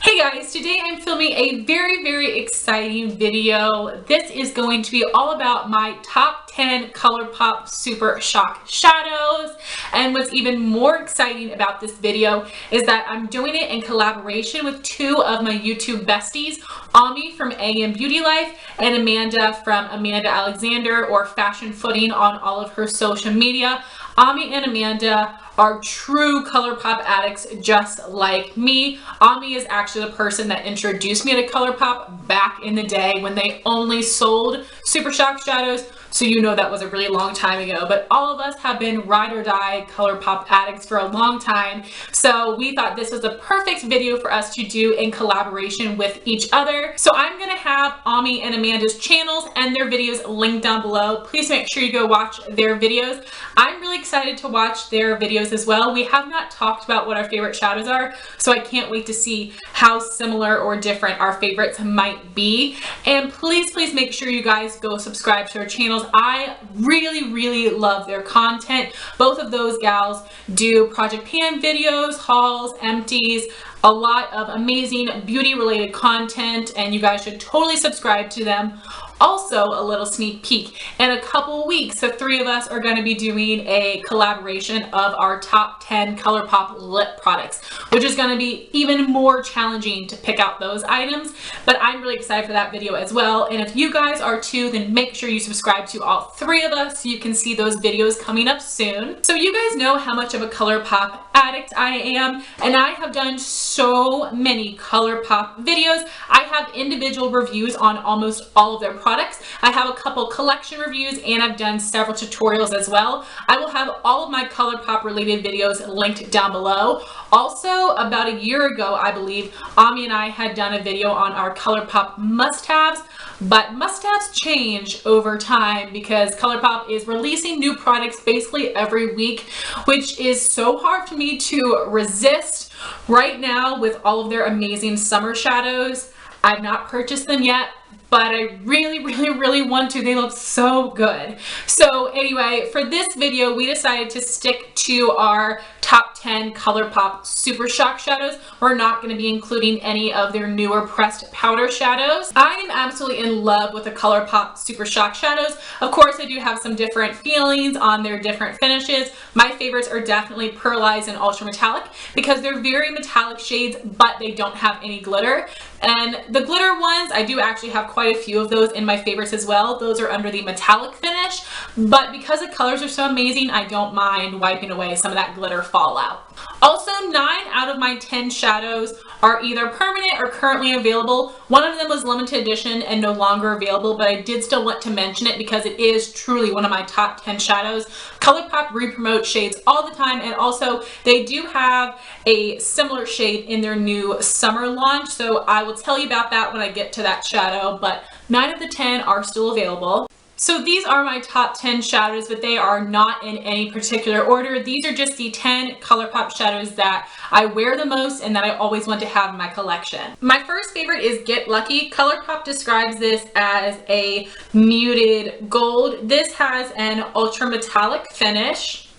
Hey guys, today I'm filming a very exciting video. This is going to be all about my top 10 ColourPop Super Shock shadows. And what's even more exciting about this video is that I'm doing it in collaboration with two of my YouTube besties, Ami from AM Beauty Life and Amanda from Amanda Alexander, or Fashion Footing on all of her social media. Ami and Amanda are true ColourPop addicts just like me. Ami is actually the person that introduced me to ColourPop back in the day when they only sold Super Shock shadows. So you know that was a really long time ago, but all of us have been ride or die ColourPop addicts for a long time. So we thought this was a perfect video for us to do in collaboration with each other. So I'm gonna have Ami and Amanda's channels and their videos linked down below. Please make sure you go watch their videos. I'm really excited to watch their videos as well. We have not talked about what our favorite shadows are, so I can't wait to see how similar or different our favorites might be. And please make sure you guys go subscribe to our channels. I really love their content. Both of those gals do Project Pan videos, hauls, empties, a lot of amazing beauty related content, and you guys should totally subscribe to them. Also, a little sneak peek, in a couple weeks the three of us are going to be doing a collaboration of our top 10 ColourPop lip products, which is going to be even more challenging to pick out those items, but I'm really excited for that video as well. And if you guys are too, then make sure you subscribe to all three of us so you can see those videos coming up soon. So you guys know how much of a ColourPop addict I am, and I have done so many ColourPop videos. I have individual reviews on almost all of their products. I have a couple collection reviews, and I've done several tutorials as well. I will have all of my ColourPop related videos linked down below. Also, about a year ago, I believe, Ami and I had done a video on our ColourPop must-haves, but must-haves change over time because ColourPop is releasing new products basically every week, which is so hard for me to resist. Right now, with all of their amazing summer shadows, I've not purchased them yet, but I really want to. They look so good. So anyway, for this video, we decided to stick to our top 10 ColourPop Super Shock shadows. We're not going to be including any of their newer pressed powder shadows. I am absolutely in love with the ColourPop Super Shock shadows. Of course, I do have some different feelings on their different finishes. My favorites are definitely pearlized and ultra metallic because they're very metallic shades, but they don't have any glitter. And the glitter ones, I do actually have quite a few of those in my favorites as well. Those are under the metallic finish, but because the colors are so amazing, I don't mind wiping away some of that glitter fallout. Also, 9 out of my 10 shadows are either permanent or currently available. One of them was limited edition and no longer available, but I did still want to mention it because it is truly one of my top 10 shadows. ColourPop re-promote shades all the time, and also they do have a similar shade in their new summer launch, so I will tell you about that when I get to that shadow, but 9 of the 10 are still available. So these are my top 10 shadows, but they are not in any particular order. These are just the 10 ColourPop shadows that I wear the most and that I always want to have in my collection. My first favorite is Get Lucky. ColourPop describes this as a muted gold. This has an ultra metallic finish.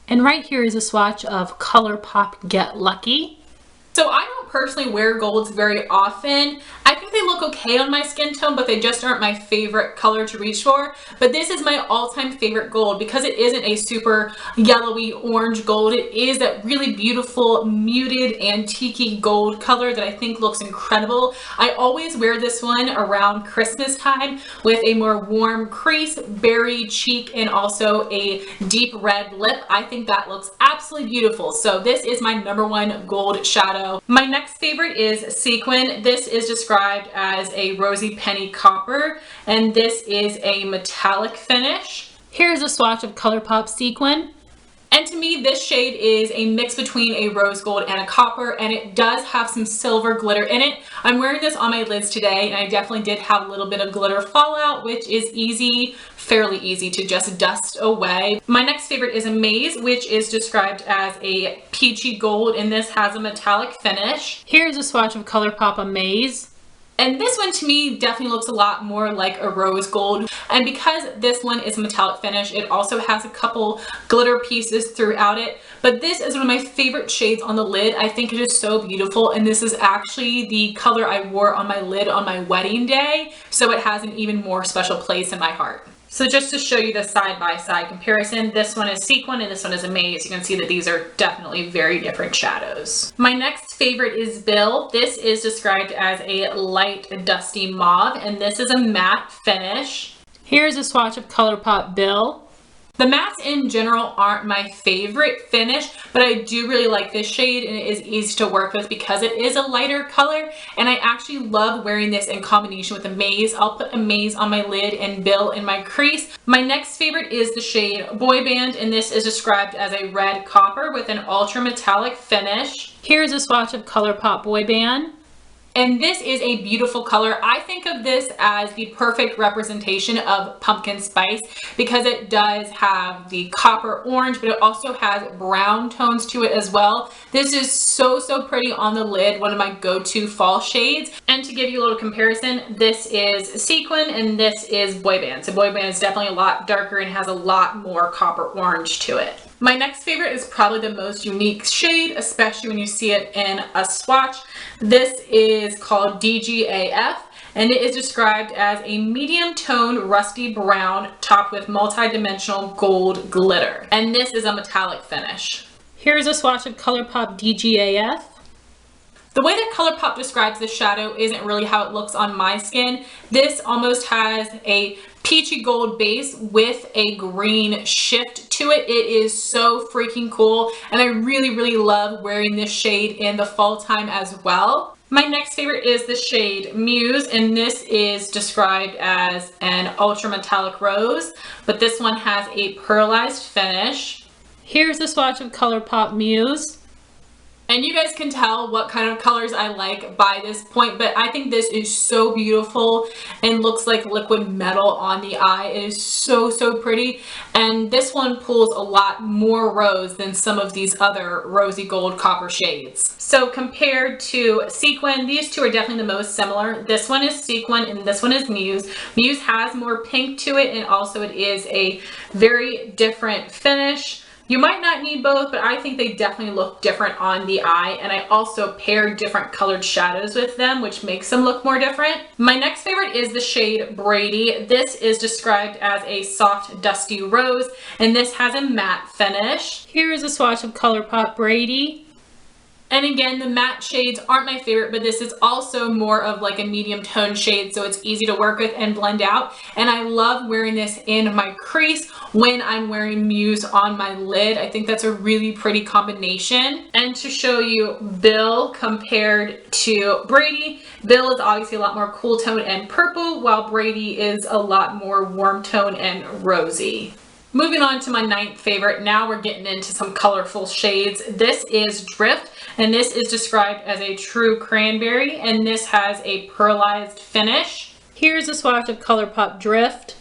And right here is a swatch of ColourPop Get Lucky. So I don't personally wear golds very often. I think they look okay on my skin tone, but they just aren't my favorite color to reach for. But this is my all-time favorite gold because it isn't a super yellowy orange gold. It is that really beautiful muted antique gold color that I think looks incredible. I always wear this one around Christmas time with a more warm crease, berry cheek, and also a deep red lip. I think that looks absolutely beautiful. So this is my #1 gold shadow. My next favorite is Sequin. This is described as a rosy penny copper, and this is a metallic finish. Here's a swatch of ColourPop Sequin. And to me, this shade is a mix between a rose gold and a copper, and it does have some silver glitter in it. I'm wearing this on my lids today, and I definitely did have a little bit of glitter fallout, which is fairly easy to just dust away. My next favorite is Amaze, which is described as a peachy gold, and this has a metallic finish. Here's a swatch of ColourPop Amaze. And this one to me definitely looks a lot more like a rose gold. And because this one is a metallic finish, it also has a couple glitter pieces throughout it. But this is one of my favorite shades on the lid. I think it is so beautiful. And this is actually the color I wore on my lid on my wedding day. So it has an even more special place in my heart. So just to show you the side-by-side comparison, this one is Sequin and this one is Amaze. You can see that these are definitely very different shadows. My next favorite is Bill. This is described as a light dusty mauve, and this is a matte finish. Here's a swatch of ColourPop Bill. The mattes in general aren't my favorite finish, but I do really like this shade and it is easy to work with because it is a lighter color, and I actually love wearing this in combination with Amaze. I'll put Amaze on my lid and Bill in my crease. My next favorite is the shade Boy Band, and this is described as a red copper with an ultra metallic finish. Here's a swatch of ColourPop Boy Band. And this is a beautiful color. I think of this as the perfect representation of pumpkin spice because it does have the copper orange, but it also has brown tones to it as well. This is so, so pretty on the lid, one of my go-to fall shades. And to give you a little comparison, this is Sequin and this is Boy Band. So Boy Band is definitely a lot darker and has a lot more copper orange to it. My next favorite is probably the most unique shade, especially when you see it in a swatch. This is called DGAF, and it is described as a medium tone rusty brown topped with multi-dimensional gold glitter. And this is a metallic finish. Here's a swatch of ColourPop DGAF. The way that ColourPop describes this shadow isn't really how it looks on my skin. This almost has a peachy gold base with a green shift to it. It is so freaking cool, and I really, really love wearing this shade in the fall time as well. My next favorite is the shade Muse, and this is described as an ultra metallic rose, but this one has a pearlized finish. Here's a swatch of ColourPop Muse. And you guys can tell what kind of colors I like by this point, but I think this is so beautiful and looks like liquid metal on the eye. It is so, so pretty. And this one pulls a lot more rose than some of these other rosy gold copper shades. So compared to Sequin, these two are definitely the most similar. This one is Sequin and this one is Muse. Muse has more pink to it, and also it is a very different finish. You might not need both, but I think they definitely look different on the eye, and I also paired different colored shadows with them, which makes them look more different. My next favorite is the shade Brady. This is described as a soft, dusty rose, and this has a matte finish. Here is a swatch of ColourPop Brady. And again, the matte shades aren't my favorite, but this is also more of like a medium tone shade, so it's easy to work with and blend out. And I love wearing this in my crease when I'm wearing Muse on my lid. I think that's a really pretty combination. And to show you Bill compared to Brady, Bill is obviously a lot more cool tone and purple, while Brady is a lot more warm tone and rosy. Moving on to my ninth favorite, now we're getting into some colorful shades. This is Drift, and this is described as a true cranberry, and this has a pearlized finish. Here's a swatch of ColourPop Drift.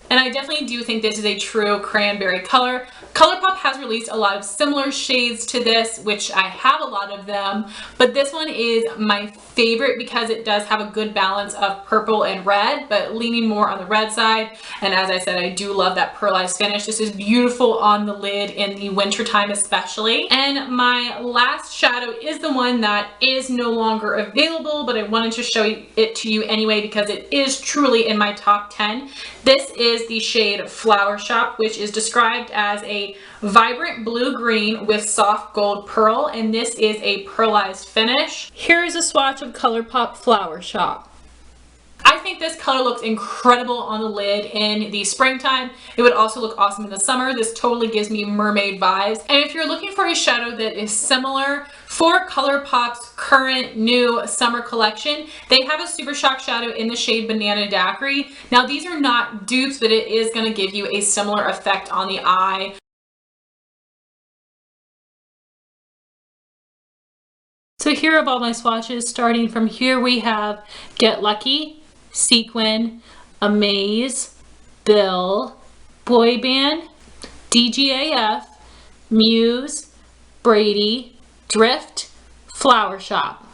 And I definitely do think this is a true cranberry color. ColourPop has released a lot of similar shades to this, which I have a lot of them, but this one is my favorite because it does have a good balance of purple and red, but leaning more on the red side. And as I said, I do love that pearlized finish. This is beautiful on the lid in the winter time especially. And my last shadow is the one that is no longer available, but I wanted to show it to you anyway because it is truly in my top 10. This is the shade Flower Shop, which is described as a vibrant blue-green with soft gold pearl, and this is a pearlized finish. Here is a swatch of ColourPop Flower Shop. I think this color looks incredible on the lid in the springtime. It would also look awesome in the summer. This totally gives me mermaid vibes. And if you're looking for a shadow that is similar for ColourPop's current new summer collection, they have a Super Shock shadow in the shade Banana Daiquiri. Now these are not dupes, but it is going to give you a similar effect on the eye. So here are all my swatches. Starting from here we have Get Lucky, Sequin, Amaze, Bill, Boy Band, DGAF, Muse, Brady, Drift, Flower Shop.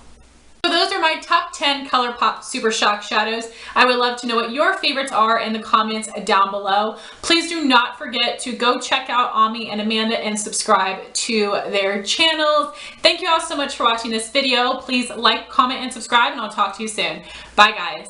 So those are my top 10 ColourPop Super Shock shadows. I would love to know what your favorites are in the comments down below. Please do not forget to go check out Ami and Amanda and subscribe to their channels. Thank you all so much for watching this video. Please like, comment, and subscribe, and I'll talk to you soon. Bye, guys.